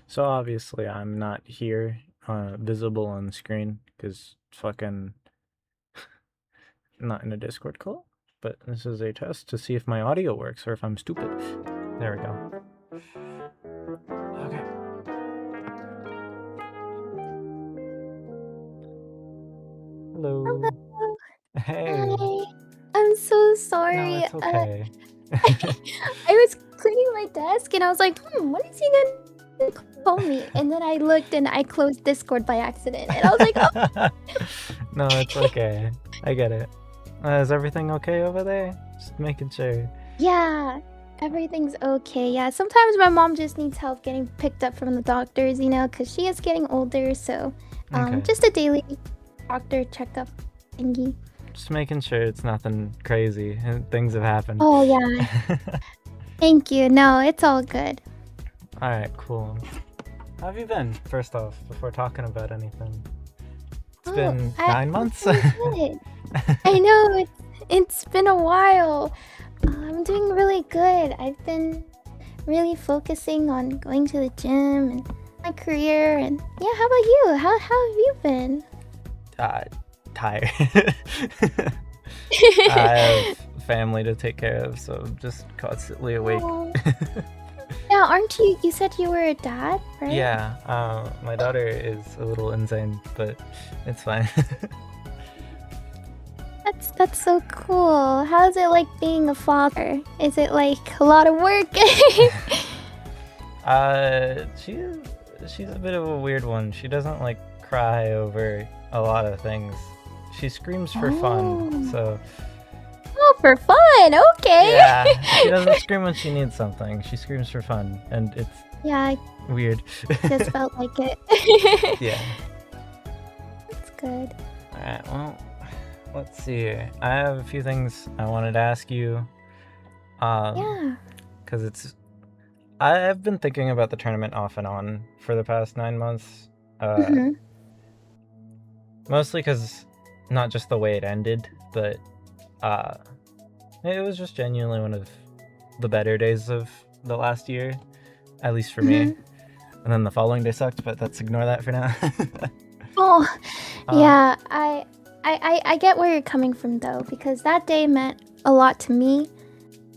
So obviously I'm not here, visible on the screen, because fucking not in a Discord call. But this is a test to see if my audio works or if I'm stupid. There we go. Okay. Hello. Hello. Hey. Hi. I'm so No, sorry. it's okay. I was cleaning my desk and I was like, when is he gonna call me? And then I looked and I closed Discord by accident. And I was like, oh. No, it's okay. I get it. Is everything okay over there? Just making sure. Yeah, everything's okay. Yeah, sometimes my mom just needs help getting picked up from the doctors, because she is getting older. So, Okay. just a daily doctor checkup thingy. Just making sure it's nothing crazy. Things have happened. Oh, yeah. Thank you. No, it's all good. Alright, cool. How have you been, first off, before talking about anything? It's been 9 months? I've been good. I know, it's been a while. I'm doing really good. I've been really focusing on going to the gym and my career. And yeah, how about you? How have you been? Tired. I have family to take care of, so I'm just constantly awake. Oh. Yeah, aren't you? You said you were a dad, right? Yeah, my daughter is a little insane, but it's fine. That's so cool. How's it like being a father? Is it like a lot of work? She's a bit of a weird one. She doesn't like cry over a lot of things. She screams for fun, so. Oh, for fun. Okay. Yeah, she doesn't scream when she needs something. She screams for fun, and it's weird. Just felt like it. Yeah. That's good. Alright, well, let's see. I have a few things I wanted to ask you. Yeah. Because I've been thinking about the tournament off and on for the past 9 months. Mostly because not just the way it ended, but it was just genuinely one of the better days of the last year, at least for me. And then the following day sucked, but let's ignore that for now. Oh, yeah. I get where you're coming from though, because that day meant a lot to me.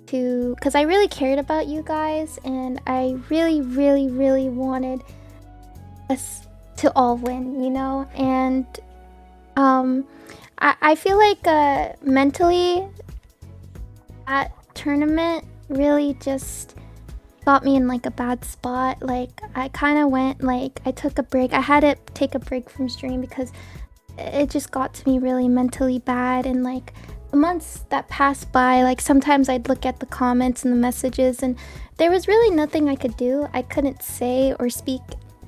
Because I really cared about you guys, and I really, really, really wanted us to all win, And I feel like mentally, that tournament really just got me in like a bad spot. Like I kind of went like I took a break. I had to take a break from stream because it just got to me really mentally bad. And like the months that passed by, like sometimes I'd look at the comments and the messages, and there was really nothing I could do. I couldn't say or speak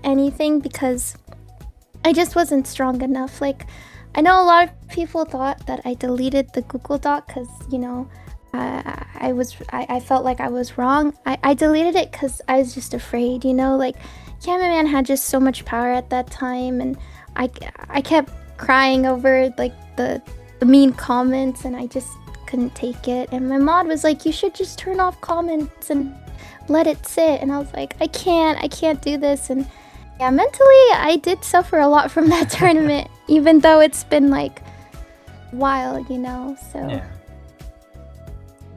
anything because I just wasn't strong enough. Like I know a lot of people thought that I deleted the Google Doc because I felt like I was wrong. I deleted it because I was just afraid, like Cameraman had just so much power at that time, and I kept crying over like the mean comments, and I just couldn't take it. And my mod was like, you should just turn off comments and let it sit. And I was like, I can't do this. And yeah, mentally I did suffer a lot from that tournament, even though it's been like a while, so yeah.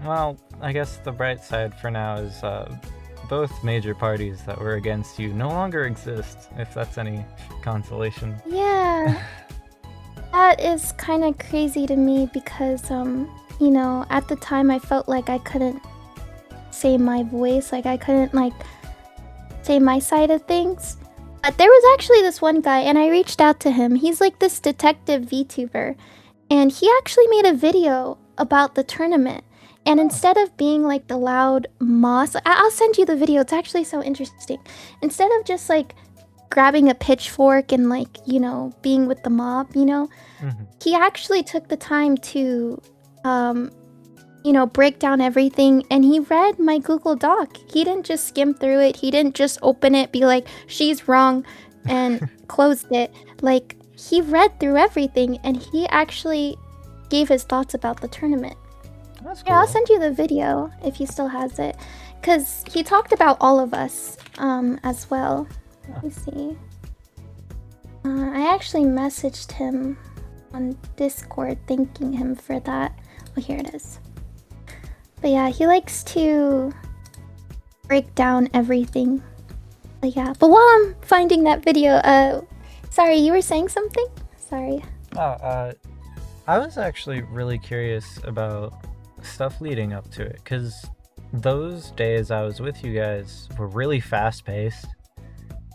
Well, I guess the bright side for now is both major parties that were against you no longer exist, if that's any consolation. Yeah. That is kind of crazy to me because, at the time I felt like I couldn't say my voice, like I couldn't, like, say my side of things. But there was actually this one guy, and I reached out to him. He's like this detective VTuber, and he actually made a video about the tournament. And instead of being like the loud moss, I'll send you the video. It's actually so interesting. Instead of just like grabbing a pitchfork and like, being with the mob, he actually took the time to, break down everything. And he read my Google Doc. He didn't just skim through it. He didn't just open it, be like, she's wrong, and closed it. Like, he read through everything, and he actually gave his thoughts about the tournament. That's cool. Yeah, I'll send you the video if he still has it. Because he talked about all of us as well. Let me see. I actually messaged him on Discord thanking him for that. Oh, here it is. But yeah, he likes to break down everything. But yeah, but while I'm finding that video, sorry, you were saying something? Sorry. Oh, I was actually really curious about stuff leading up to it, because those days I was with you guys were really fast-paced.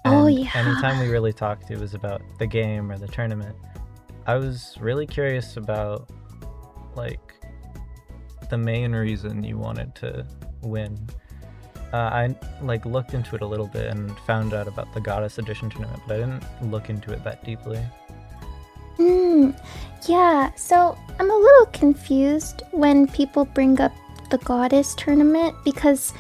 Oh, And yeah. anytime we really talked, it was about the game or the tournament. I was really curious about, like, the main reason you wanted to win. I like looked into it a little bit and found out about the Goddess Edition tournament, but I didn't look into it that deeply. Yeah, so I'm a little confused when people bring up the Goddess tournament because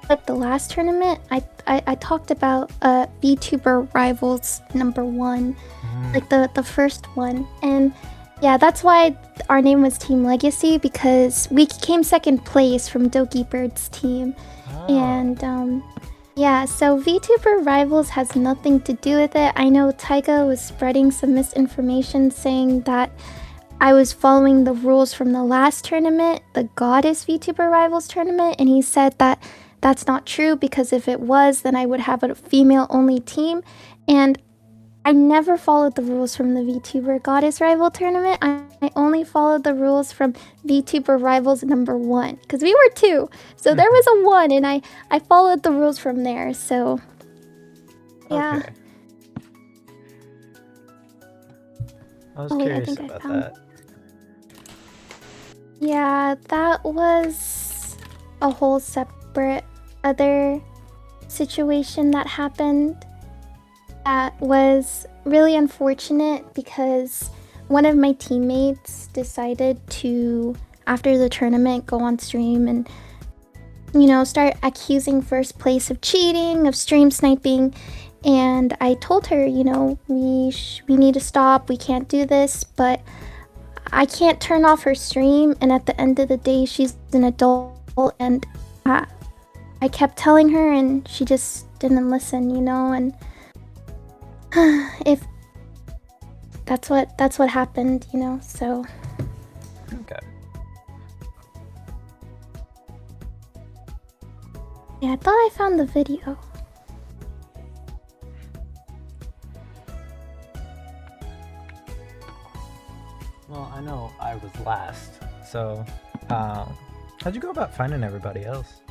like the last tournament, I talked about Vtuber Rivals #1, like the first one, and yeah, that's why our name was Team Legacy, because we came second place from Doki Bird's team. And yeah, so Vtuber Rivals has nothing to do with it. I know Taiga was spreading some misinformation saying that I was following the rules from the last tournament, the Goddess Vtuber Rivals tournament, and he said that that's not true, because if it was, then I would have a female-only team, and I never followed the rules from the VTuber Goddess Rival tournament. I only followed the rules from VTuber Rivals #1, because we were 2, so there was a 1, and I followed the rules from there, so yeah. Okay. I was curious about that. Yeah, that was a whole separate other situation that happened. That was really unfortunate because one of my teammates decided to, after the tournament, go on stream and, you know, start accusing first place of cheating, of stream sniping. And I told her, you know, we need to stop, we can't do this, but I can't turn off her stream, and at the end of the day, she's an adult, and I kept telling her, and she just didn't listen, you know, and if that's what happened, you know, so Okay. yeah, I thought I found the video. Well, I know I was last, so how'd you go about finding everybody else?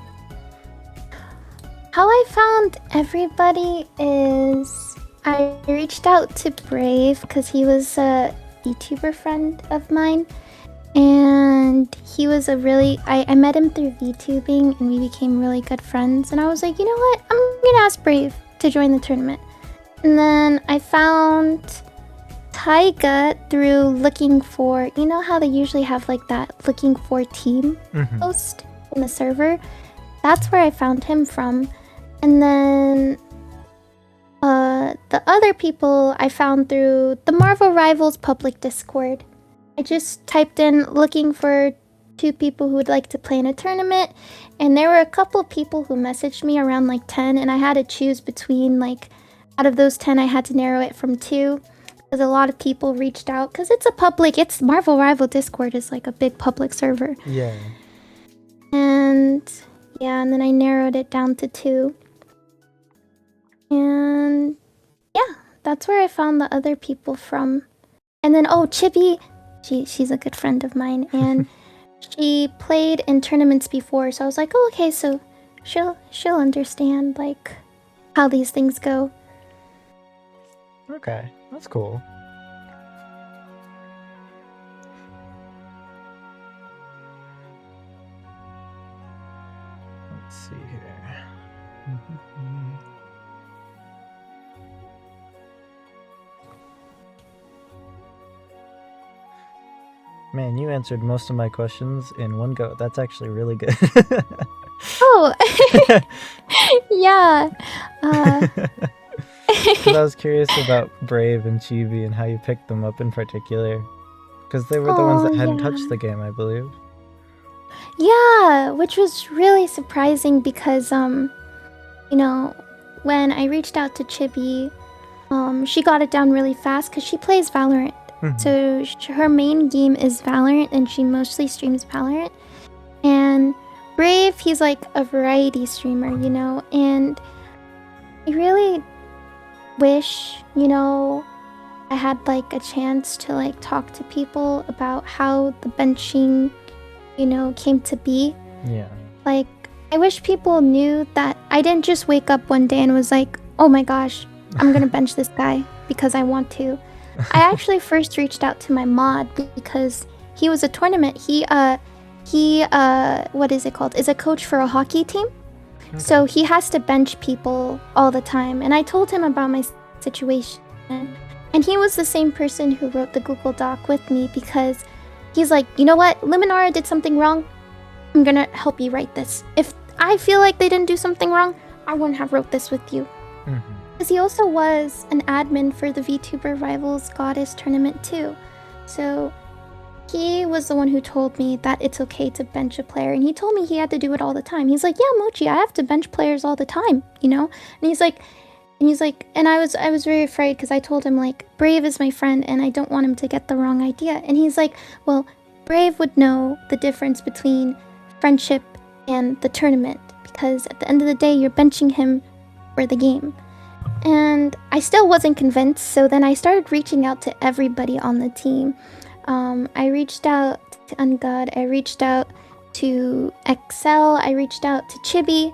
How I found everybody is I reached out to Brave because he was a VTuber friend of mine, and he was a really I met him through VTubing, and we became really good friends, and I was like, you know what, I'm gonna ask Brave to join the tournament. And then I found Taiga through looking for, you know how they usually have like that looking for team post in the server? That's where I found him from. And then the other people I found through the Marvel Rivals public Discord. I just typed in looking for 2 people who would like to play in a tournament, and there were a couple people who messaged me around like 10, and I had to choose between, like, out of those 10 I had to narrow it from 2, because a lot of people reached out, because it's Marvel Rival Discord is like a big public server. Yeah. And yeah, and then I narrowed it down to 2. And yeah, that's where I found the other people from. And then, oh, Chibi, she's a good friend of mine, and she played in tournaments before, so I was like, oh, okay, so she'll understand, like, how these things go. Okay, that's cool. Let's see here. Man, you answered most of my questions in one go. That's actually really good. Oh, yeah. Because I was curious about Brave and Chibi and how you picked them up in particular. Because they were the ones that hadn't touched the game, I believe. Yeah, which was really surprising because you know, when I reached out to Chibi, she got it down really fast because she plays Valorant. So her main game is Valorant, and she mostly streams Valorant. And Brave, he's like a variety streamer, you know, and I really wish, you know, I had like a chance to like talk to people about how the benching, you know, came to be. Yeah. Like, I wish people knew that I didn't just wake up one day and was like, oh my gosh, I'm gonna bench this guy because I want to. I actually first reached out to my mod because he was a tournament. He what is it called? Is a coach for a hockey team. Okay. So he has to bench people all the time. And I told him about my situation. And he was the same person who wrote the Google Doc with me because he's like, you know what? Luminara did something wrong. I'm gonna help you write this. If I feel like they didn't do something wrong, I wouldn't have wrote this with you. Because he also was an admin for the Vtuber Rivals Goddess tournament too. So he was the one who told me that it's okay to bench a player, and he told me he had to do it all the time. He's like, yeah, Mochi, I have to bench players all the time, you know? And he's like, and I was very afraid because I told him like, Brave is my friend and I don't want him to get the wrong idea. And he's like, well, Brave would know the difference between friendship and the tournament, because at the end of the day, you're benching him for the game. And I still wasn't convinced, so then I started reaching out to everybody on the team. I reached out to Ungod, I reached out to Excel, I reached out to Chibi.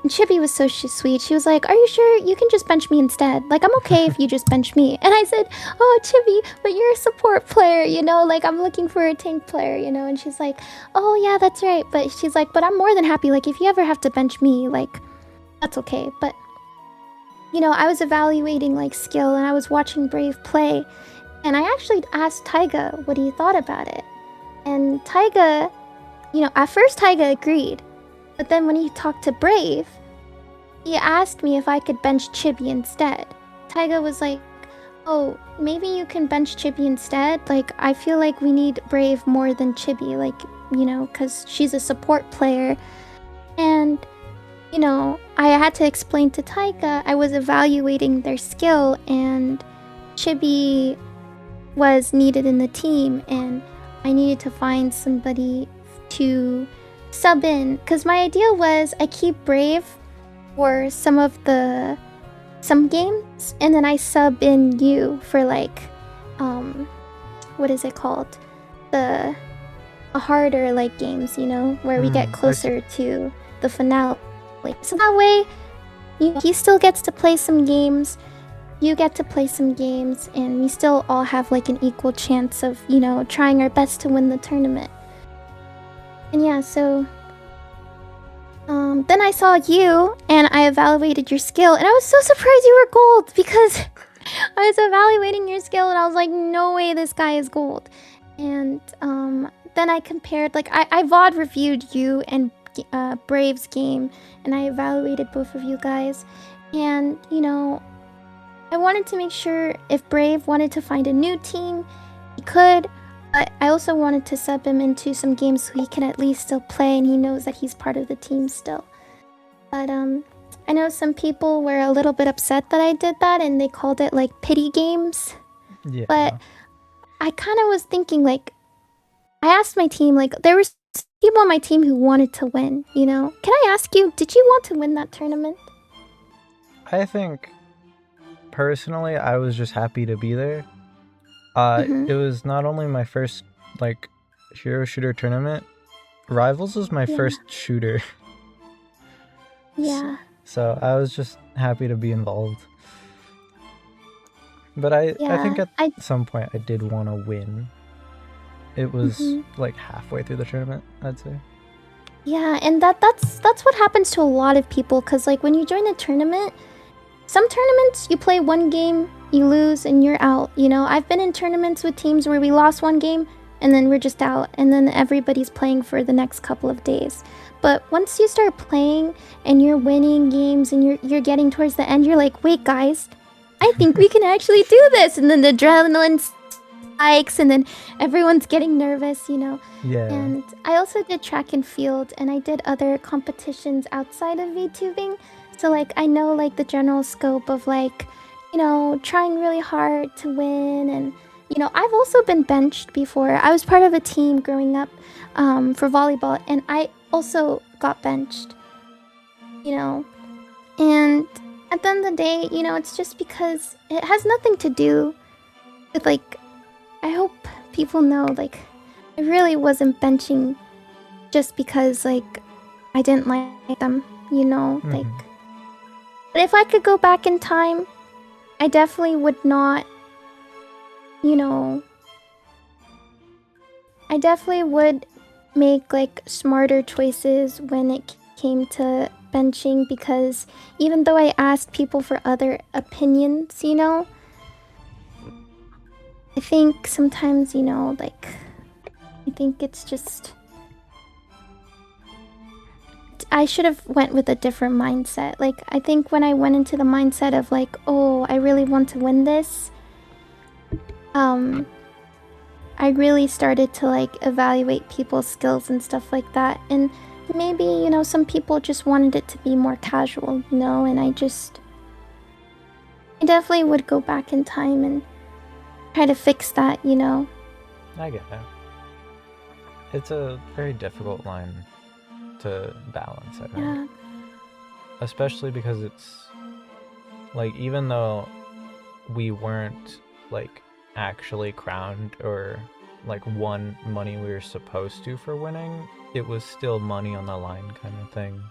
And Chibi was so sweet. She was like, are you sure you can just bench me instead? Like, I'm okay if you just bench me. And I said, oh, Chibi, but you're a support player, you know? Like, I'm looking for a tank player, you know? And she's like, oh, yeah, that's right. But she's like, but I'm more than happy. Like, if you ever have to bench me, like, that's okay. But, you know, I was evaluating, like, skill, and I was watching Brave play. And I actually asked Taiga what he thought about it. And Taiga, you know, at first Taiga agreed. But then when he talked to Brave, he asked me if I could bench Chibi instead. Taiga was like, oh, maybe you can bench Chibi instead? Like, I feel like we need Brave more than Chibi, like, you know, because she's a support player. And, you know, I had to explain to Taiga I was evaluating their skill, and Chibi was needed in the team, and I needed to find somebody to sub in, because my idea was I keep Brave for some games, and then I sub in you for like what is it called, the harder like games, you know, where we get closer to the finale. So that way he still gets to play some games, you get to play some games, and we still all have like an equal chance of, you know, trying our best to win the tournament. And yeah, so then I saw you and I evaluated your skill, and I was so surprised you were gold, because I was evaluating your skill and I was like, no way this guy is gold. And then I compared, like, I VOD reviewed you and Brave's game, and I evaluated both of you guys. And, you know, I wanted to make sure if Brave wanted to find a new team, he could. But I also wanted to sub him into some games so he can at least still play and he knows that he's part of the team still. But I know some people were a little bit upset that I did that, and they called it like pity games. Yeah. But I kind of was thinking, like, I asked my team, like, there were people on my team who wanted to win, you know? Can I ask you, did you want to win that tournament? I think, personally, I was just happy to be there. It was not only my first, like, hero shooter tournament, Rivals was my first shooter. Yeah. So I was just happy to be involved. But I think at some point I did want to win. It was like halfway through the tournament, I'd say. Yeah, and that's what happens to a lot of people, because like when you join a tournament, some tournaments you play one game, you lose, and you're out, you know? I've been in tournaments with teams where we lost one game and then we're just out, and then everybody's playing for the next couple of days. But once you start playing and you're winning games and you're getting towards the end, you're like, wait guys, I think we can actually do this. And then the adrenaline spikes and then everyone's getting nervous, you know? Yeah. And I also did track and field, and I did other competitions outside of VTubing. So like I know like the general scope of like, trying really hard to win. And I've also been benched before. I was part of a team growing up for volleyball, and I also got benched, you know. And at the end of the day, it's just because it has nothing to do with like, I hope people know, like, I really wasn't benching just because like I didn't like them, like. But if I could go back in time, I definitely would not, I definitely would make like smarter choices when it came to benching, because even though I asked people for other opinions, I think sometimes, like, I think it's just, I should have went with a different mindset. Like, I think when I went into the mindset of like, oh, I really want to win this, I really started to like evaluate people's skills and stuff like that. And maybe, some people just wanted it to be more casual, and I definitely would go back in time and try to fix that, I get that. It's a very difficult line to balance, I think. Yeah. Especially because it's like, even though we weren't like actually crowned or like won money we were supposed to for winning, it was still money on the line kind of thing.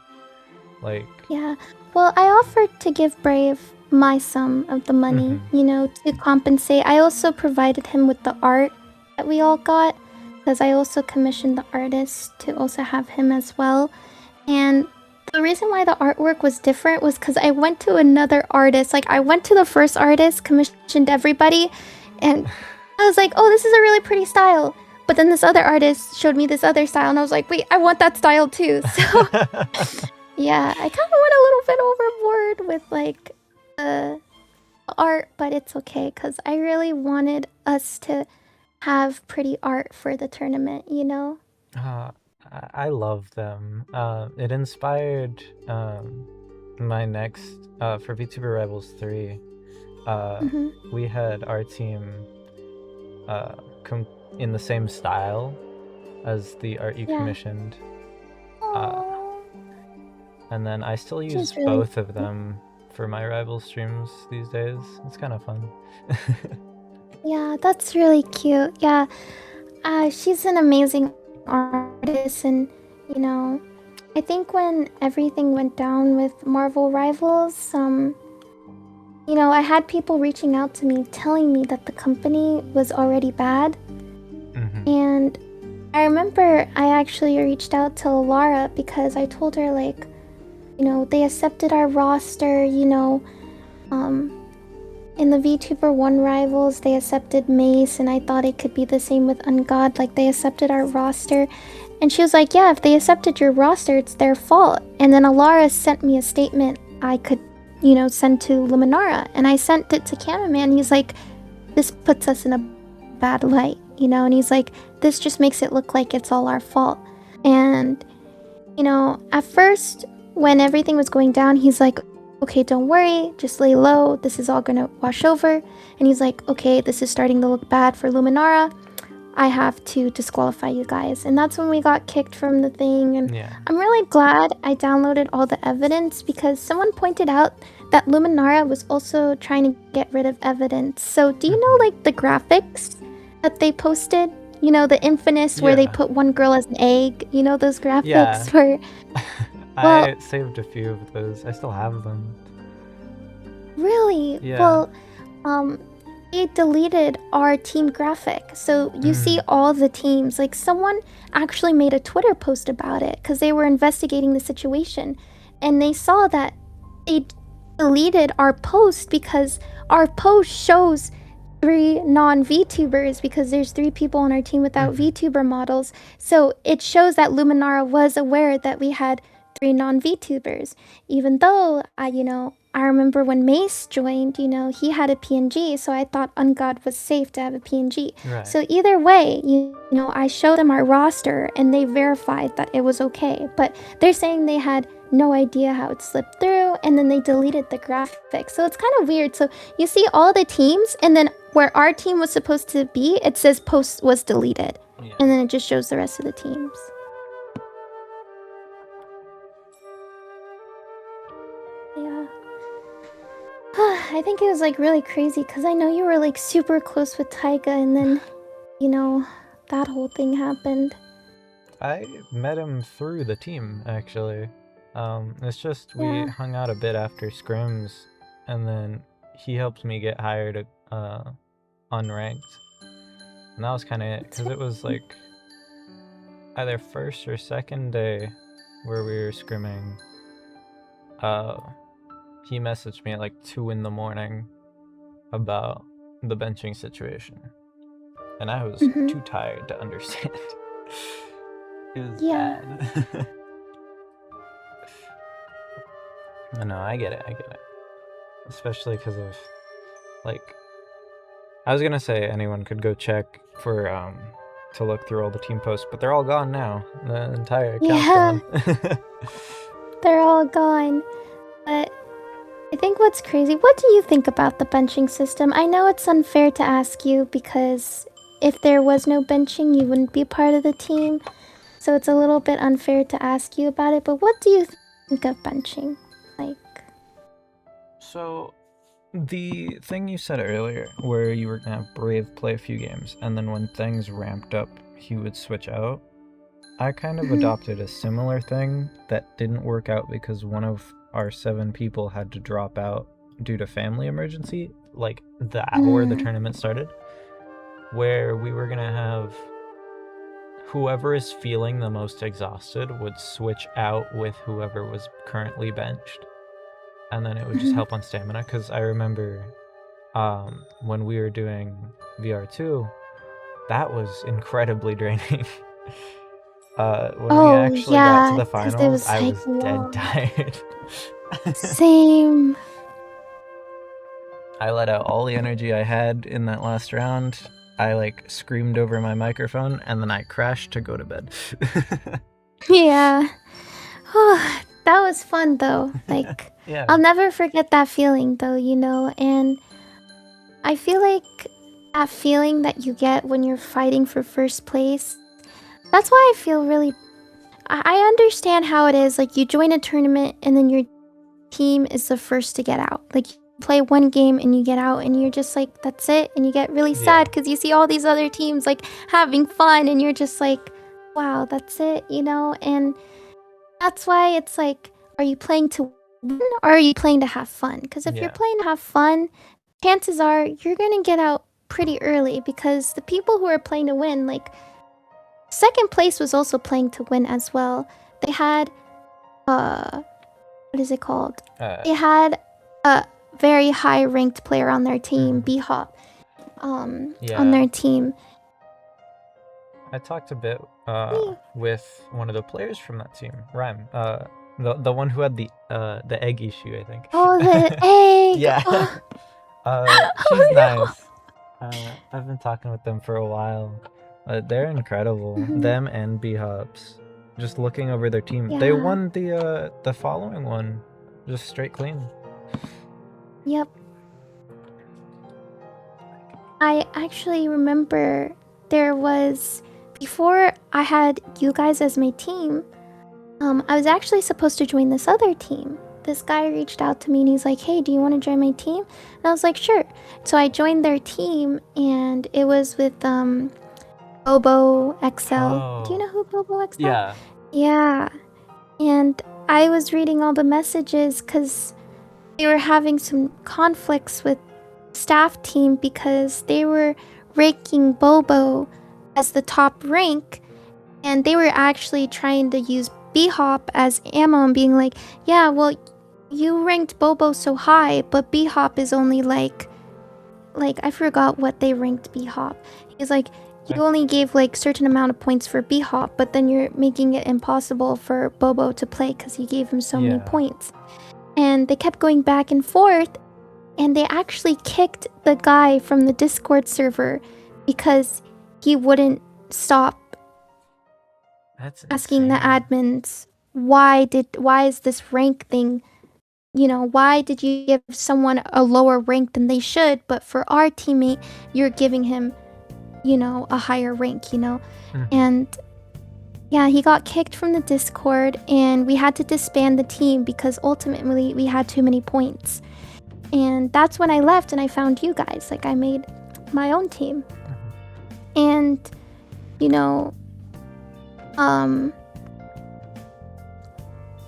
Like, yeah, well, I offered to give Brave my sum of the money, to compensate. I also provided him with the art that we all got, because I also commissioned the artist to also have him as well. And the reason why the artwork was different was because I went to another artist. Like, I went to the first artist, commissioned everybody, and I was like, oh, this is a really pretty style. But then this other artist showed me this other style, and I was like, wait, I want that style too. So, yeah, I kind of went a little bit overboard with like the art, but it's okay, because I really wanted us to have pretty art for the tournament, I love them. It inspired my next for Vtuber Rivals 3. We had our team in the same style as the art you commissioned. And then I still use both of them for my rival streams these days. It's kind of fun. Yeah, that's really cute. Yeah, she's an amazing artist, and I think when everything went down with Marvel Rivals, I had people reaching out to me telling me that the company was already bad. And I remember I actually reached out to Lara because I told her, like, they accepted our roster, in the VTuber 1 Rivals, they accepted Mace, and I thought it could be the same with Ungod. Like, they accepted our roster. And she was like, yeah, if they accepted your roster, it's their fault. And then Alara sent me a statement I could, send to Luminara. And I sent it to Cameraman. He's like, this puts us in a bad light, and he's like, this just makes it look like it's all our fault. And, at first, when everything was going down, he's like, okay, don't worry, just lay low, this is all gonna wash over. And he's like, okay, this is starting to look bad for Luminara, I have to disqualify you guys. And that's when we got kicked from the thing. And I'm really glad I downloaded all the evidence, because someone pointed out that Luminara was also trying to get rid of evidence. So do you know, like, the graphics that they posted? The infamous where they put one girl as an egg, those graphics where... Well, I saved a few of those. I still have them. Really? Yeah. Well, they deleted our team graphic. So you see all the teams. Like, someone actually made a Twitter post about it because they were investigating the situation. And they saw that they deleted our post because our post shows 3 non-VTubers, because there's 3 people on our team without VTuber models. So it shows that Luminara was aware that we had 3 non-VTubers, even though I remember when Mace joined, he had a PNG, so I thought Ungod was safe to have a PNG. Right. So either way, I showed them our roster and they verified that it was okay. But they're saying they had no idea how it slipped through, and then they deleted the graphics. So it's kind of weird. So you see all the teams, and then where our team was supposed to be, it says post was deleted. Yeah. And then it just shows the rest of the teams. Yeah. I think it was like really crazy because I know you were like super close with Taiga, and then, you know, that whole thing happened. I met him through the team, actually. It's just we hung out a bit after scrims, and then he helped me get hired unranked. And that was kind of it, because it was like either first or second day where we were scrimming. He messaged me at like 2 in the morning about the benching situation. And I was too tired to understand. It was bad. No, I get it. Especially because of, like, I was gonna say anyone could go check for, to look through all the team posts, but they're all gone now. The entire account's gone. They're all gone. But I think what's crazy, what do you think about the benching system? I know it's unfair to ask you because if there was no benching, you wouldn't be part of the team. So it's a little bit unfair to ask you about it, but what do you think of benching? Like, so the thing you said earlier, where you were gonna have Brave play a few games, and then when things ramped up, he would switch out. I kind of adopted a similar thing that didn't work out because one of our 7 people had to drop out due to family emergency, like the hour the tournament started, where we were gonna have whoever is feeling the most exhausted would switch out with whoever was currently benched, and then it would just help on stamina. Because I remember when we were doing VR2, that was incredibly draining. When we actually got to the finals, I was dead tired. Same. I let out all the energy I had in that last round. I like screamed over my microphone, and then I crashed to go to bed. Yeah. Oh, that was fun though. Like, I'll never forget that feeling though, you know, and I feel like that feeling that you get when you're fighting for first place, that's why I feel really... I understand how it is, like you join a tournament and then your team is the first to get out. Like you play one game and you get out and you're just like, that's it, and you get really sad because you see all these other teams like having fun and you're just like, wow, that's it, you know? And that's why it's like, are you playing to win or are you playing to have fun? Because if you're playing to have fun, chances are you're gonna get out pretty early, because the people who are playing to win, like, second place was also playing to win as well. They had, what is it called? They had a very high ranked player on their team, B-Hop, on their team. I talked a bit with one of the players from that team, Rhyme. The one who had the egg issue, I think. Oh, the egg! Yeah. She's nice. I've been talking with them for a while. They're incredible. Them and B-Hops. Just looking over their team. They won the following one. Just straight clean. Yep. I actually remember there was... Before I had you guys as my team, I was actually supposed to join this other team. This guy reached out to me and he's like, hey, do you want to join my team? And I was like, sure. So I joined their team, and it was with Bobo XL. Oh. Do you know who Bobo XL? Yeah. Yeah. And I was reading all the messages because they were having some conflicts with staff team because they were ranking Bobo as the top rank, and they were actually trying to use B-Hop as ammo and being like, yeah, well, you ranked Bobo so high, but B-Hop is only like I forgot what they ranked B-Hop. He's like, you only gave like certain amount of points for B-Hop, but then you're making it impossible for Bobo to play because you gave him so many points. And they kept going back and forth, and they actually kicked the guy from the Discord server because he wouldn't stop asking the admins why is this rank thing, why did you give someone a lower rank than they should, but for our teammate, you're giving him, a higher rank, And yeah, he got kicked from the Discord and we had to disband the team because ultimately we had too many points. And that's when I left and I found you guys. Like, I made my own team. And,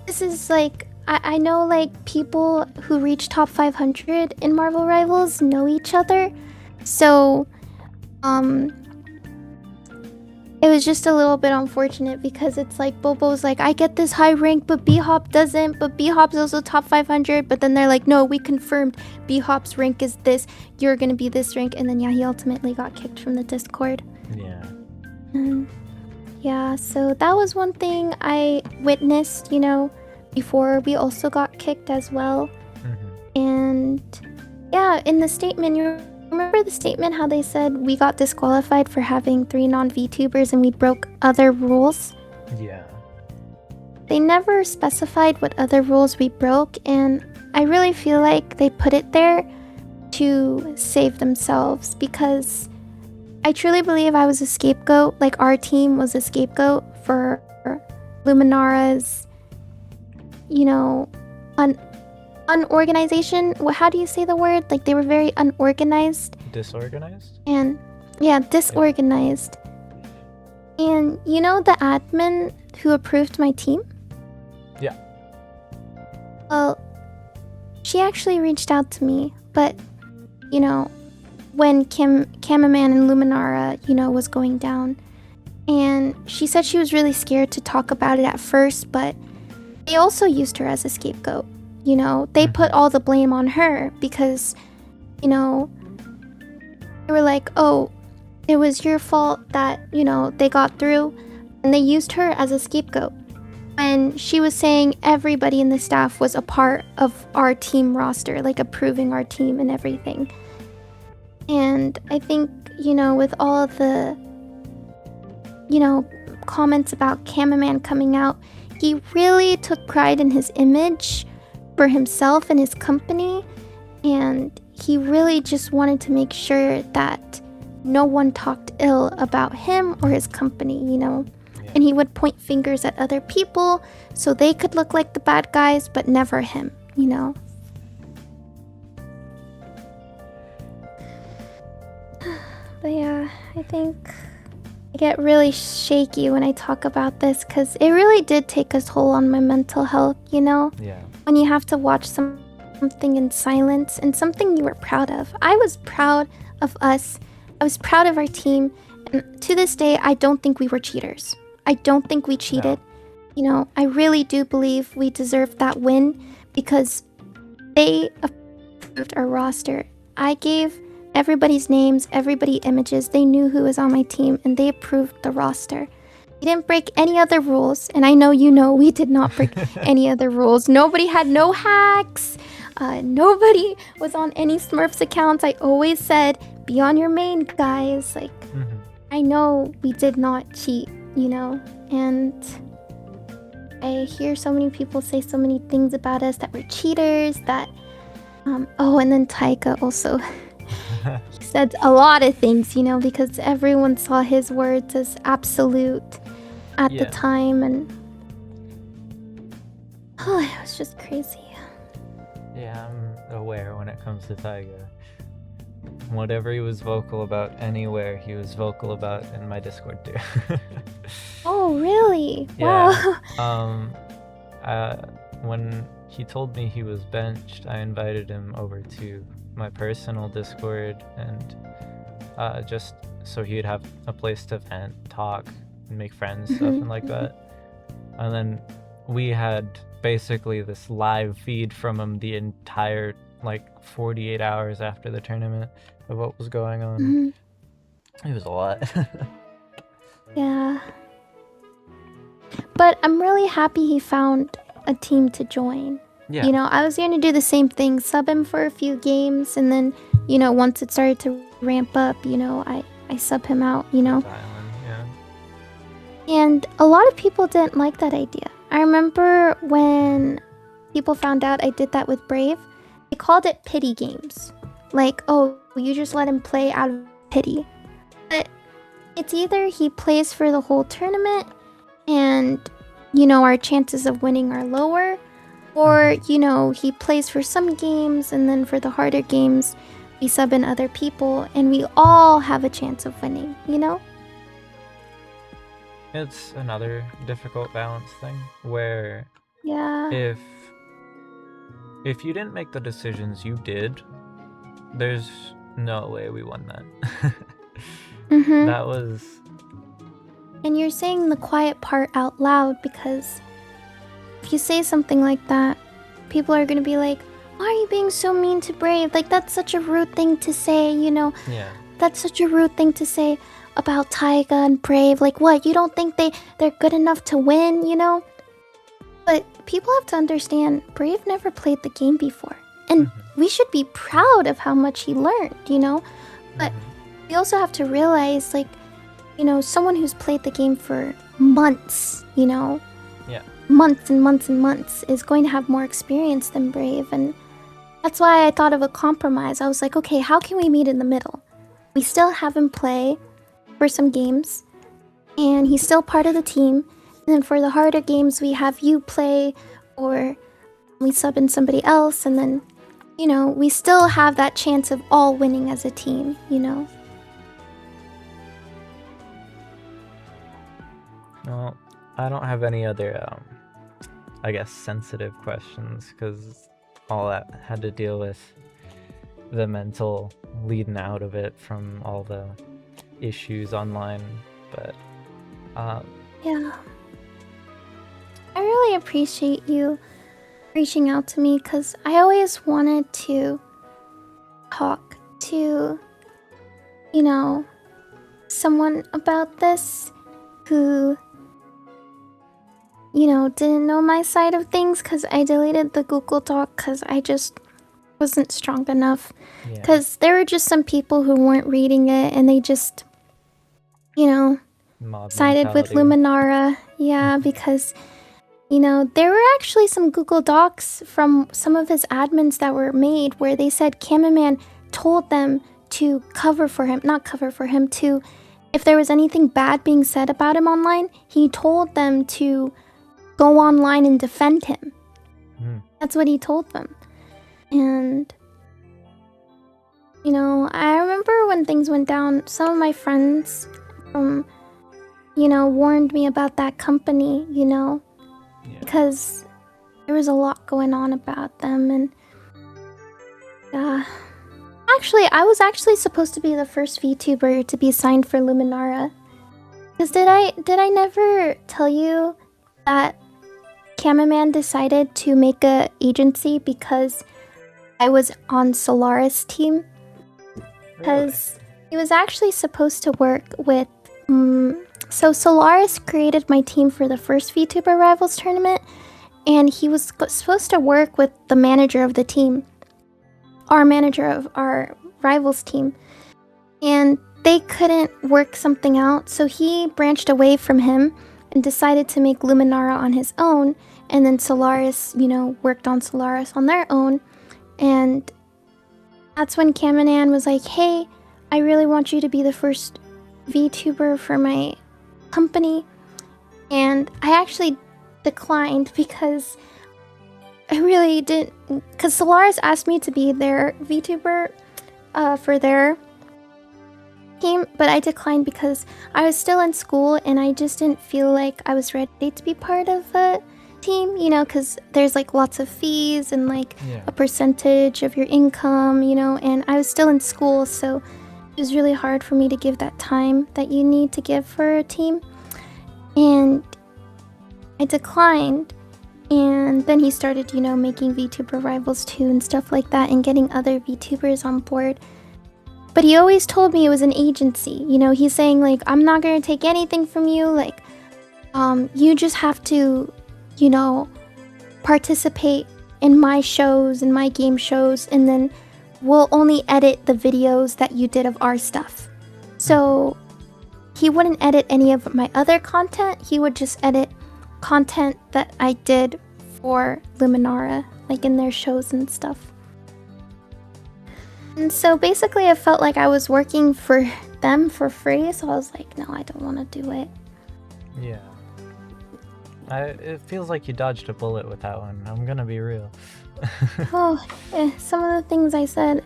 this is like, I know like people who reach top 500 in Marvel Rivals know each other. So, it was just a little bit unfortunate because it's like Bobo's like, I get this high rank, but B-Hop doesn't. But B-Hop's also top 500. But then they're like, no, we confirmed B-Hop's rank is this. You're going to be this rank. And then, yeah, he ultimately got kicked from the Discord. Yeah. Yeah, so that was one thing I witnessed, before we also got kicked as well. And yeah, in the statement, you remember the statement how they said we got disqualified for having 3 non-VTubers and we broke other rules? Yeah. They never specified what other rules we broke, and I really feel like they put it there to save themselves because I truly believe I was a scapegoat. Like, our team was a scapegoat for Luminara's, unorganization. How do you say the word? Like, they were very unorganized. Disorganized? And yeah, disorganized. And the admin who approved my team? Yeah. Well, she actually reached out to me, but when Cameraman and Luminara, was going down, and she said she was really scared to talk about it at first, but they also used her as a scapegoat. They put all the blame on her because, they were like, oh, it was your fault that, they got through. And they used her as a scapegoat. And she was saying everybody in the staff was a part of our team roster, like approving our team and everything. And I think, with all the, comments about Cameraman coming out, he really took pride in his image for himself and his company, and he really just wanted to make sure that no one talked ill about him or his company, and he would point fingers at other people so they could look like the bad guys, but never him, But yeah, I think I get really shaky when I talk about this because it really did take a toll on my mental health, Yeah. When you have to watch something in silence and something you were proud of. I was proud of us. I was proud of our team. And to this day, I don't think we were cheaters. I don't think we cheated. No. I really do believe we deserved that win because they approved our roster. I gave everybody's names, everybody images. They knew who was on my team and they approved the roster. We didn't break any other rules, and I know we did not break any other rules. Nobody had no hacks. Nobody was on any Smurfs accounts. I always said, be on your main, guys. Like, I know we did not cheat, and I hear so many people say so many things about us that we're cheaters, that, and then Taika also, he said a lot of things, because everyone saw his words as absolute at the time, and it was just crazy. Yeah, I'm aware when it comes to Taiga. Whatever he was vocal about anywhere, he was vocal about in my Discord too. Oh, really? Yeah. Wow. When he told me he was benched, I invited him over to my personal Discord, and just so he'd have a place to vent, talk, and make friends, stuff and like that. And then we had basically this live feed from him the entire 48 hours after the tournament of what was going on. It was a lot. Yeah. But I'm really happy he found a team to join. Yeah. I was going to do the same thing, sub him for a few games, and then, once it started to ramp up, I sub him out, Island, yeah. And a lot of people didn't like that idea. I remember when people found out I did that with Brave, they called it pity games. Like, oh, you just let him play out of pity. But it's either he plays for the whole tournament and, our chances of winning are lower, or, he plays for some games and then for the harder games, we sub in other people and we all have a chance of winning, It's another difficult balance thing where Yeah. if you didn't make the decisions you did, there's no way we won that. Mm-hmm. That was... And you're saying the quiet part out loud because if you say something like that, people are gonna be like, why are you being so mean to Brave? Like, that's such a rude thing to say, Yeah. That's such a rude thing to say about Taiga and Brave. Like, what? You don't think they're good enough to win, But people have to understand, Brave never played the game before. And we should be proud of how much he learned, But we also have to realize, like, someone who's played the game for months, Yeah. months and months and months is going to have more experience than Brave. And that's why I thought of a compromise. I was like, okay, how can we meet in the middle? We still have him play for some games, and he's still part of the team. And then for the harder games, we have you play, or we sub in somebody else, and then, we still have that chance of all winning as a team, Well, I don't have any other, I guess, sensitive questions, because all that had to deal with the mental leading out of it from all the issues online. But, Yeah. I really appreciate you reaching out to me because I always wanted to talk to, someone about this who, didn't know my side of things because I deleted the Google Doc because I just wasn't strong enough. yeah. Because there were just some people who weren't reading it and they just, Mob sided with mentality. Luminara. Yeah, because, there were actually some Google Docs from some of his admins that were made where they said Cameraman told them to if there was anything bad being said about him online, he told them to go online and defend him. That's what he told them. And, I remember when things went down, some of my friends, warned me about that company, Yeah. because there was a lot going on about them. And actually, I was actually supposed to be the first VTuber to be signed for Luminara. Because did I never tell you that Cameraman decided to make a agency because I was on Solaris' team? Because he was actually supposed to work with... so Solaris created my team for the first Vtuber Rivals tournament, and he was supposed to work with the manager of the team, our manager of our Rivals team, and they couldn't work something out, so he branched away from him and decided to make Luminara on his own, and then Solaris, worked on Solaris on their own. And that's when Kamanan was like, hey, I really want you to be the first VTuber for my company. And I actually declined because I really didn't, because Solaris asked me to be their VTuber for their team, but I declined because I was still in school and I just didn't feel like I was ready to be part of a team, because there's like lots of fees and like a percentage of your income, and I was still in school, so it was really hard for me to give that time that you need to give for a team. And I declined, and then he started, making VTuber Rivals 2 and stuff like that and getting other VTubers on board. But he always told me it was an agency, he's saying like, I'm not gonna take anything from you, like, you just have to, participate in my shows and my game shows, and then we'll only edit the videos that you did of our stuff. So he wouldn't edit any of my other content, he would just edit content that I did for Luminara, like in their shows and stuff. And so basically I felt like I was working for them for free, so I was like, no, I don't want to do it. Yeah. It feels like you dodged a bullet with that one. I'm gonna be real. Some of the things I said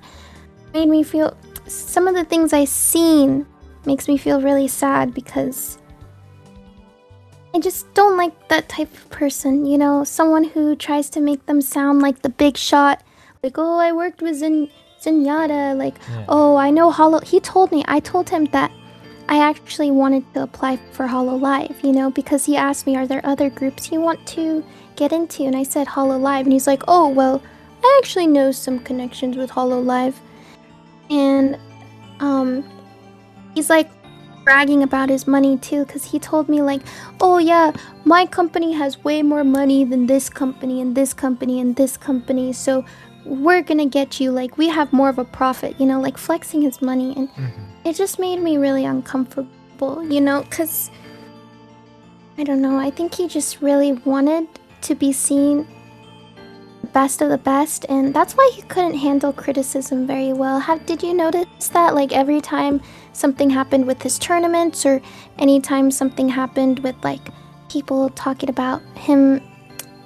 made me feel... Some of the things I seen makes me feel really sad because I just don't like that type of person, you know? Someone who tries to make them sound like the big shot. Like, oh, I worked with Zenyatta. Like, Yeah. oh, I know I told him that I actually wanted to apply for HoloLive, you know? Because he asked me, are there other groups you want to get into? And I said HoloLive. And he's like, oh, well, I actually know some connections with HoloLive. And, he's like bragging about his money too, because he told me like, oh yeah, my company has way more money than this company and this company and this company, so we're gonna get you, like, we have more of a profit, you know, like flexing his money. And it just made me really uncomfortable, you know, because I don't know, I think he just really wanted to be seen best of the best, and that's why he couldn't handle criticism very well. Did you notice that, like, every time something happened with his tournaments, or anytime something happened with like people talking about him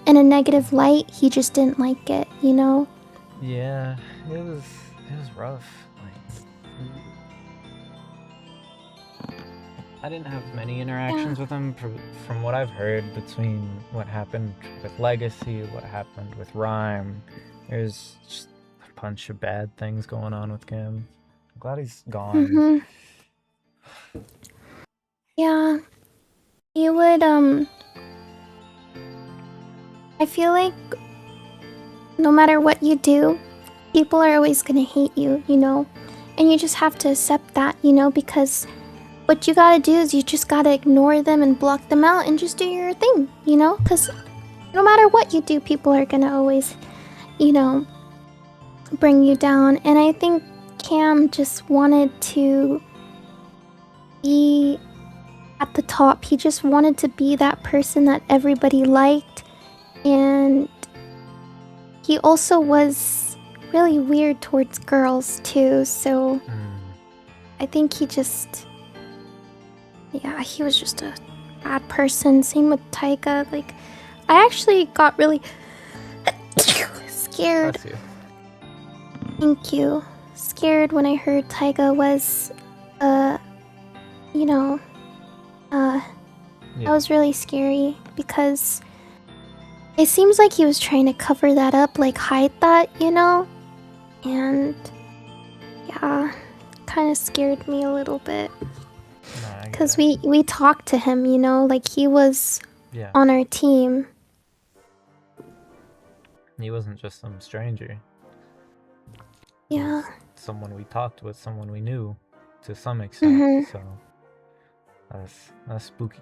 in a negative light, he just didn't like it, you know? Yeah, it was rough. Like, I didn't have many interactions with him from what I've heard, between what happened with Legacy, what happened with Rhyme. There's just a bunch of bad things going on with him. I'm glad he's gone. Yeah. He would, I feel like no matter what you do, people are always gonna hate you, you know? And you just have to accept that, you know, because what you gotta do is you just gotta ignore them and block them out and just do your thing, you know? Because no matter what you do, people are gonna always, you know, bring you down. And I think Cam just wanted to be at the top. He just wanted to be that person that everybody liked. And he also was really weird towards girls too, so I think he just... Yeah, he was just a bad person. Same with Taika. Like, I actually got really scared. Bless you. Thank you. Scared when I heard Taika was, you know, that was really scary, because it seems like he was trying to cover that up, like hide that, you know? And yeah, kind of scared me a little bit. Because we talked to him, you know, like he was on our team. He wasn't just some stranger. Yeah. Someone we talked with, someone we knew to some extent. So that's spooky.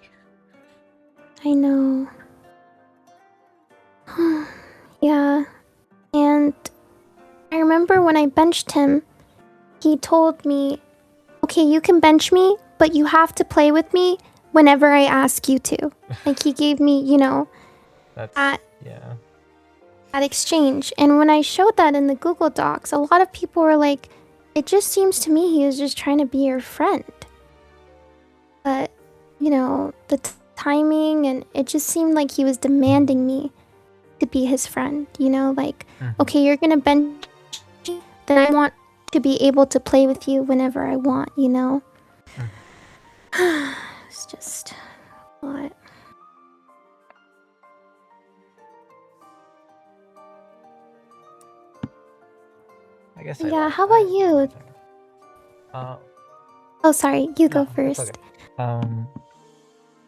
I know. Yeah. And I remember when I benched him, he told me, okay, you can bench me, but you have to play with me whenever I ask you to. Like, he gave me, you know, that exchange. And when I showed that in the Google Docs, a lot of people were like, it just seems to me he was just trying to be your friend. But, you know, the timing, and it just seemed like he was demanding me to be his friend, you know, like, okay, you're gonna bench me, then I want to be able to play with you whenever I want, you know? It's just what? I guess. Yeah, how about you? Oh, sorry, you go first. Okay.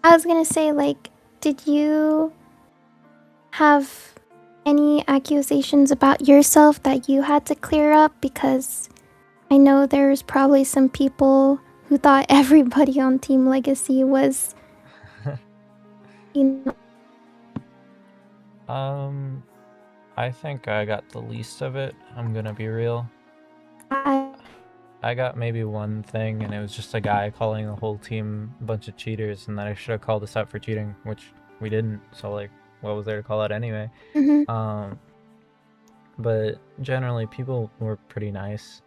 I was gonna say, like, did you have any accusations about yourself that you had to clear up? Because I know there's probably some people who thought everybody on Team Legacy was, you know. I think I got the least of it. I'm gonna be real. I got maybe one thing, and it was just a guy calling the whole team a bunch of cheaters, and that I should have called us out for cheating, which we didn't. So like, what was there to call it anyway? Mm-hmm. But generally, people were pretty nice.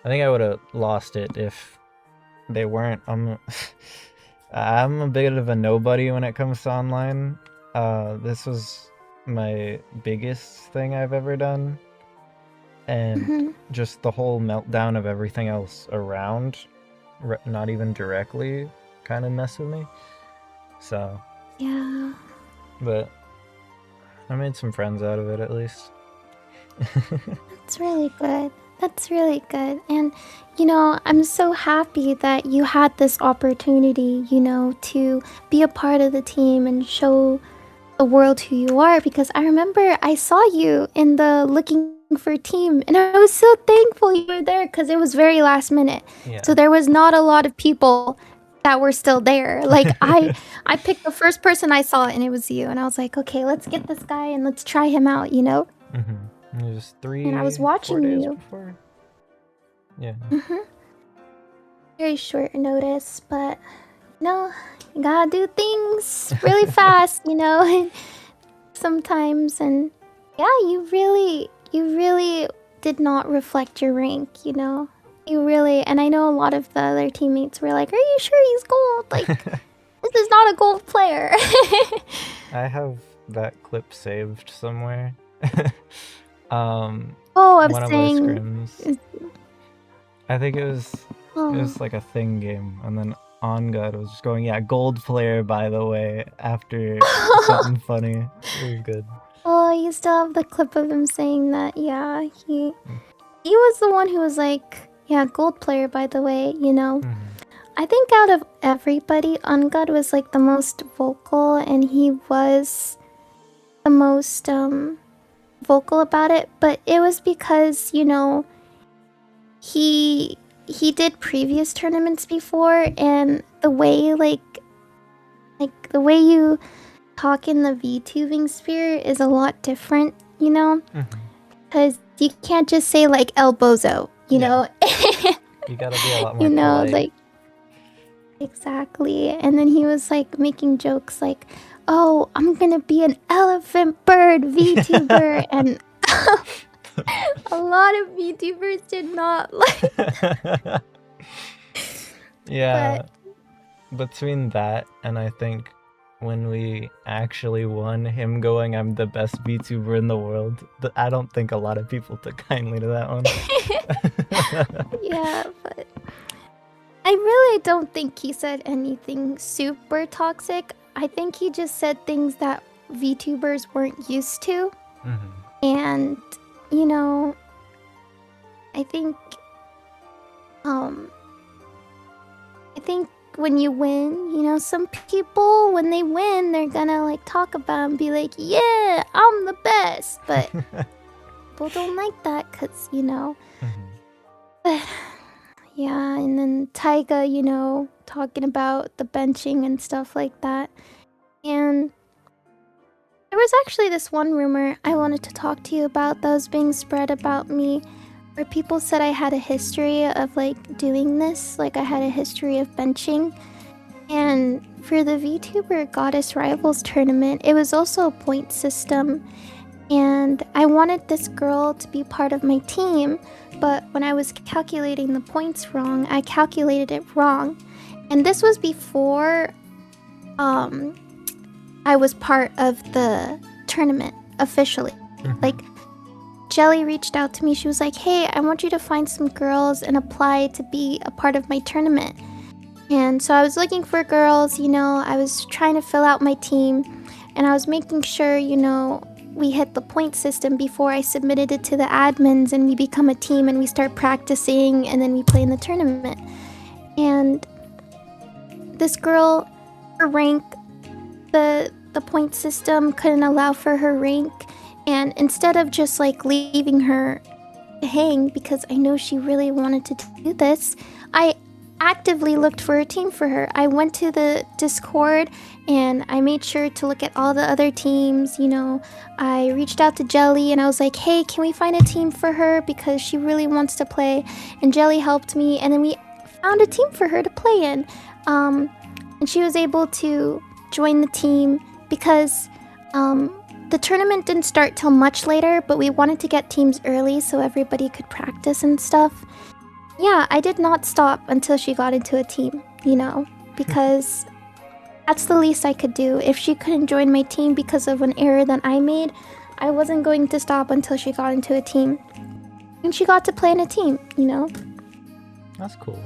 I think I would have lost it if they weren't. I'm a bit of a nobody when it comes to online. This was my biggest thing I've ever done, and Mm-hmm. just the whole meltdown of everything else around, not even directly, kind of messed with me. So, Yeah. but I made some friends out of it at least. That's really good. That's really good. And, I'm so happy that you had this opportunity, to be a part of the team and show the world who you are. Because I remember I saw you in the looking for team, and I was so thankful you were there because it was very last minute. Yeah. So there was not a lot of people that were still there. Like, I picked the first person I saw, and it was you. And I was like, okay, let's get this guy and let's try him out, Mm-hmm. It was 3 And I was 4 watching days you. before. Yeah. Very short notice, but you gotta do things really fast, sometimes. And yeah, you really did not reflect your rank, You really, and I know a lot of the other teammates were like, "Are you sure he's gold? Like, this is not a gold player." I have that clip saved somewhere. Oh, I was one of our saying. scrims. I think it was Oh. like a thing game, and then On God was just going, yeah, gold player, by the way, after something funny. It was good. Oh, you still have the clip of him saying that. Yeah, he was the one who was like, yeah, gold player, by the way, I think out of everybody, Ungod was like the most vocal, and he was the most vocal about it. But it was because, he did previous tournaments before, and the way like the way you talk in the VTubing sphere is a lot different, because you can't just say like El Bozo, you know. You gotta be a lot more polite. Like exactly. And then he was like making jokes like, "Oh, I'm gonna be an elephant bird VTuber," and a lot of VTubers did not like that. Yeah, between that and I think when we actually won, him going, "I'm the best VTuber in the world," I don't think a lot of people took kindly to that one. Yeah, but I really don't think he said anything super toxic. I think he just said things that VTubers weren't used to. And, I think when you win, some people, when they win, they're gonna like talk about and be like, "Yeah, I'm the best." But people don't like that because, But yeah, and then Taiga, talking about the benching and stuff like that. And there was actually this one rumor I wanted to talk to you about that was being spread about me, where people said I had a history of like doing this, like I had a history of benching. And for the VTuber Goddess Rivals tournament, it was also a point system. And I wanted this girl to be part of my team, but when I was calculating the points wrong, I calculated it wrong. And this was before I was part of the tournament officially. Like, Jelly reached out to me. She was like, "Hey, I want you to find some girls and apply to be a part of my tournament." And so I was looking for girls, I was trying to fill out my team, and I was making sure, we hit the point system before I submitted it to the admins, and we become a team and we start practicing, and then we play in the tournament. And this girl, her rank, the point system couldn't allow for her rank, and instead of just like leaving her to hang, because I know she really wanted to do this, I actively looked for a team for her. I went to the Discord and I made sure to look at all the other teams. I reached out to Jelly and I was like, "Hey, can we find a team for her because she really wants to play?" And Jelly helped me, and then we found a team for her to play in. And she was able to join the team because the tournament didn't start till much later, but we wanted to get teams early so everybody could practice and stuff. Yeah, I did not stop until she got into a team, you know, because that's the least I could do. If she couldn't join my team because of an error that I made, I wasn't going to stop until she got into a team. And she got to play in a team, you know? That's cool.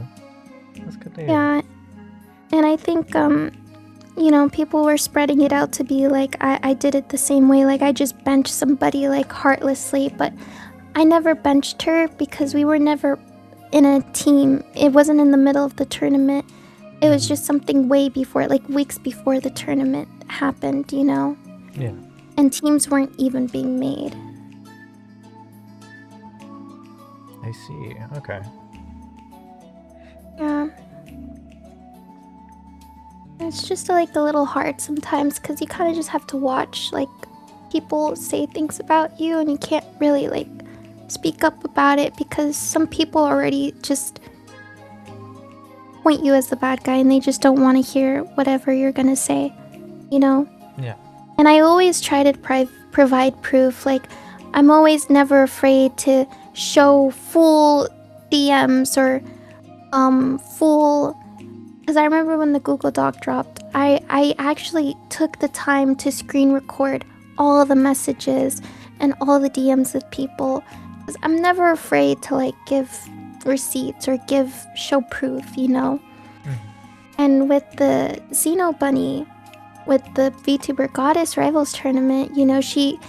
That's good to hear. Yeah. And I think, you know, people were spreading it out to be like, I did it the same way. Like, I just benched somebody, like, heartlessly. But I never benched her because we were never in a team. It wasn't in the middle of the tournament. It was just something way before, like, weeks before the tournament happened, you know? Yeah. And teams weren't even being made. I see. Okay. Yeah. It's just like a little hard sometimes because you kind of just have to watch like people say things about you and you can't really like speak up about it because some people already just point you as the bad guy and they just don't want to hear whatever you're gonna say, you know? Yeah. And I always try to provide proof. Like, I'm always never afraid to show full DMs or full. Because I remember when the Google Doc dropped, I actually took the time to screen record all the messages and all the DMs with people. Because I'm never afraid to like give receipts or show proof, you know? And with the Xeno Bunny, with the VTuber Goddess Rivals tournament, you know, she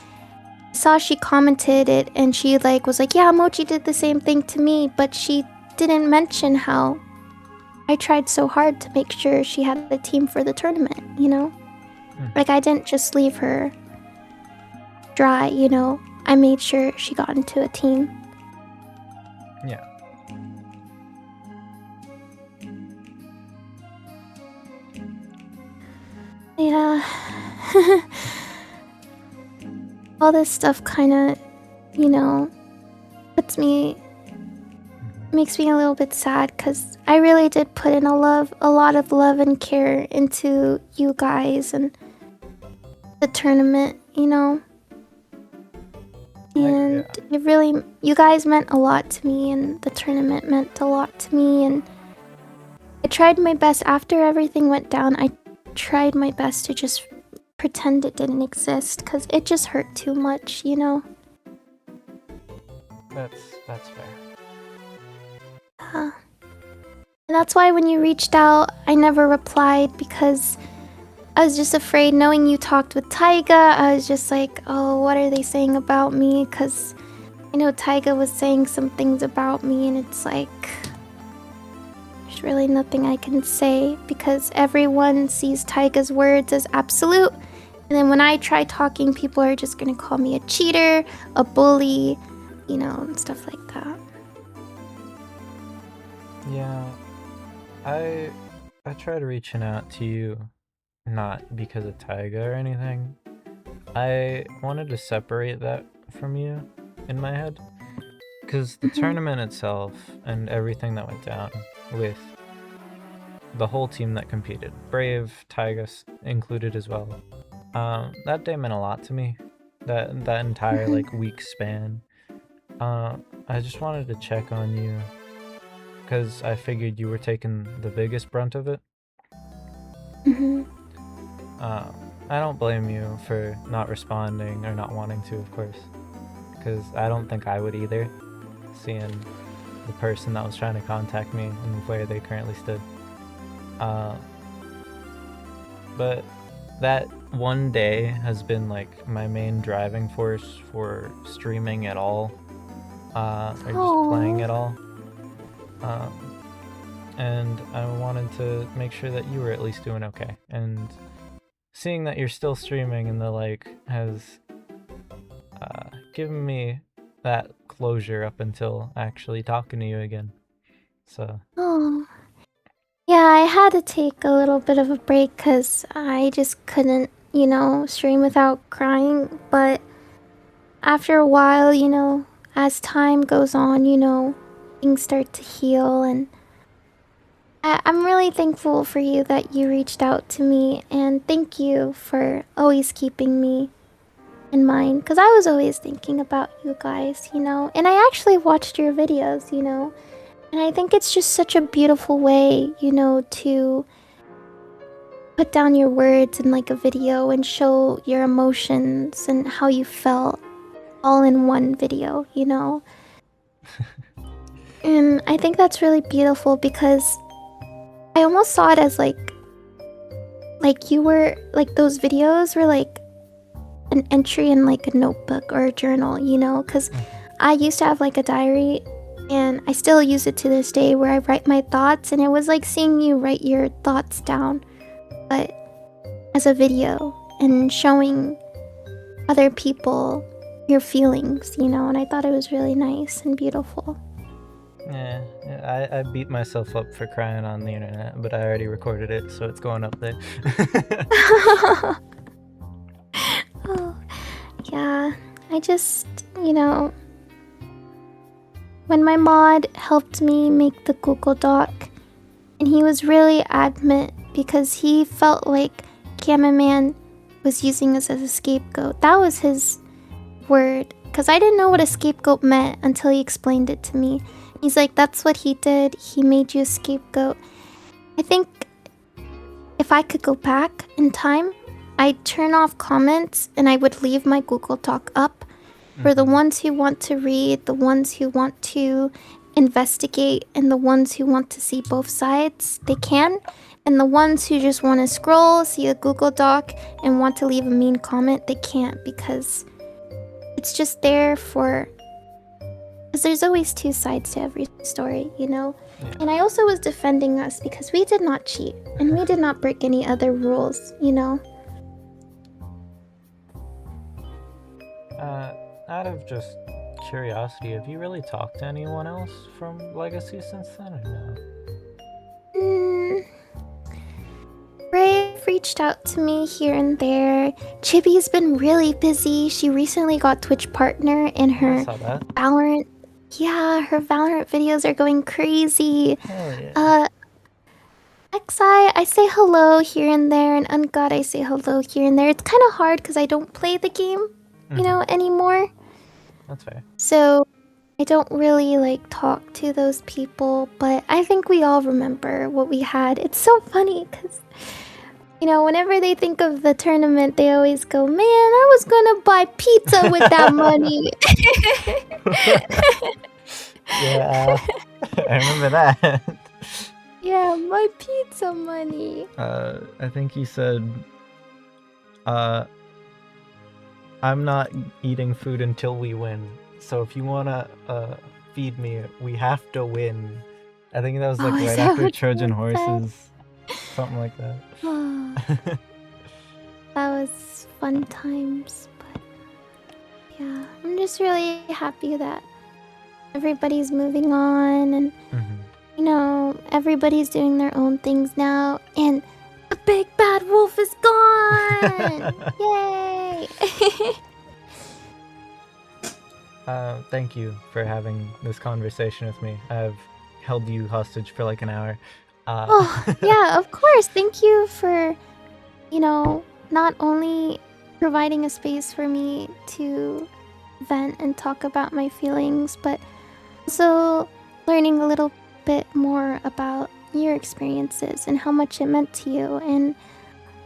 commented it and she like was like, yeah, Mochi did the same thing to me, but she didn't mention how I tried so hard to make sure she had a team for the tournament, you know? Like, I didn't just leave her dry, you know? I made sure she got into a team. Yeah. Yeah. All this stuff kind of, you know, makes me a little bit sad because I really did put in a lot of love and care into you guys and the tournament, you know? And it really, you guys meant a lot to me and the tournament meant a lot to me, and I tried my best after everything went down. I tried my best to just pretend it didn't exist because it just hurt too much, you know? That's fair. And that's why when you reached out, I never replied because I was just afraid. Knowing you talked with Taiga, I was just like, oh, what are they saying about me? Because I know Taiga was saying some things about me, and it's like, there's really nothing I can say because everyone sees Taiga's words as absolute. And then when I try talking, people are just gonna call me a cheater, a bully, you know, and stuff like that. Yeah, I tried reaching out to you, not because of Taiga or anything. I wanted to separate that from you in my head, because the tournament itself and everything that went down with the whole team that competed, Brave, Taiga included as well, that day meant a lot to me. That entire like week span. I just wanted to check on you, because I figured you were taking the biggest brunt of it. I don't blame you for not responding or not wanting to, of course, because I don't think I would either, seeing the person that was trying to contact me and where they currently stood. But that one day has been like my main driving force for streaming at all, or just playing at all. And I wanted to make sure that you were at least doing okay. And seeing that you're still streaming and the like has given me that closure up until actually talking to you again. So. Oh. Yeah, I had to take a little bit of a break because I just couldn't, you know, stream without crying. But after a while, you know, as time goes on, you know, things start to heal and I'm really thankful for you that you reached out to me, and thank you for always keeping me in mind, because I was always thinking about you guys, and I actually watched your videos, and I think it's just such a beautiful way, to put down your words in like a video and show your emotions and how you felt all in one video, And I think that's really beautiful because I almost saw it as like you were like those videos were like an entry in like a notebook or a journal, because I used to have like a diary and I still use it to this day where I write my thoughts, and it was like seeing you write your thoughts down, but as a video and showing other people your feelings, and I thought it was really nice and beautiful. Yeah, I beat myself up for crying on the internet, but I already recorded it, so it's going up there. Oh, yeah, I just, when my mod helped me make the Google Doc, and he was really adamant because he felt like Cameraman was using us as a scapegoat. That was his word, because I didn't know what a scapegoat meant until he explained it to me. He's like, that's what he did. He made you a scapegoat. I think if I could go back in time, I'd turn off comments and I would leave my Google Doc up for the ones who want to read, the ones who want to investigate, and the ones who want to see both sides. They can. And the ones who just want to scroll, see a Google Doc, and want to leave a mean comment, they can't, because it's just there for... Because there's always two sides to every story, Yeah. And I also was defending us because we did not cheat, and we did not break any other rules, Out of just curiosity, have you really talked to anyone else from Legacy since then, or no? Brave reached out to me here and there. Chibi's been really busy. She recently got Twitch partner, and her Valorant... Yeah, her Valorant videos are going crazy. Hell yeah. XI, I say hello here and there, and Ungod, I say hello here and there. It's kind of hard because I don't play the game, anymore. That's fair. So I don't really like talk to those people, but I think we all remember what we had. It's so funny because, whenever they think of the tournament, they always go, man, I was gonna buy pizza with that money. Yeah, I remember that. Yeah, my pizza money. I think he said, I'm not eating food until we win. So if you wanna feed me, we have to win. I think that was like right after Trojan Horses. Something like that. That was fun times, but yeah, I'm just really happy that everybody's moving on, and everybody's doing their own things now, and the big bad wolf is gone. Yay. Thank you for having this conversation with me. I've held you hostage for like an hour. Oh, yeah, of course. Thank you for, not only providing a space for me to vent and talk about my feelings, but also learning a little bit more about your experiences and how much it meant to you. And,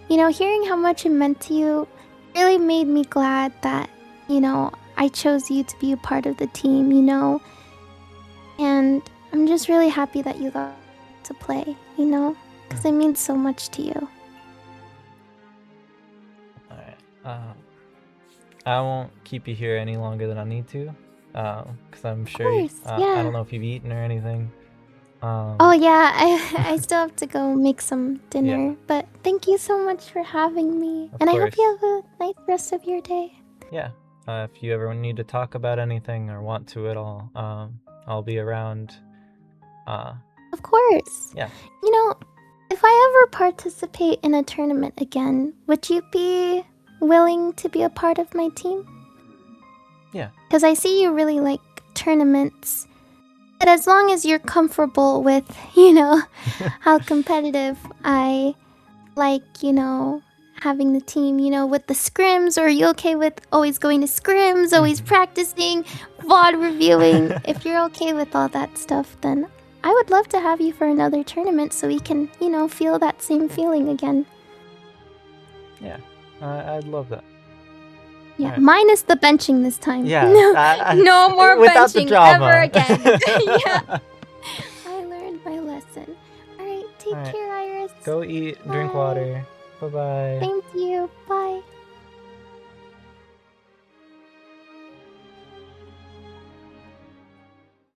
hearing how much it meant to you really made me glad that, I chose you to be a part of the team, And I'm just really happy that you got to play, because it means so much to you. Alright. I won't keep you here any longer than I need to, because I'm sure yeah. I don't know if you've eaten or anything. Oh yeah, I still have to go make some dinner, Yeah. but thank you so much for having me, Of and I hope course. you have a nice rest of your day. Yeah. If you ever need to talk about anything or want to at all, I'll be around. Of course. Yeah. If I ever participate in a tournament again, would you be willing to be a part of my team? Yeah. Because I see you really like tournaments. But as long as you're comfortable with, you know, how competitive I like, you know, having the team, you know, with the scrims, or are you okay with always going to scrims, always practicing, VOD reviewing? If you're okay with all that stuff, then I would love to have you for another tournament so we can, you know, feel that same feeling again. Yeah, I'd love that. Yeah, Alright. minus the benching this time. Yeah, No more without the benching drama. ever again. Yeah, I learned my lesson. Alright, take care, Iris. Go eat, drink Bye. water. Bye-bye. Thank you. Bye.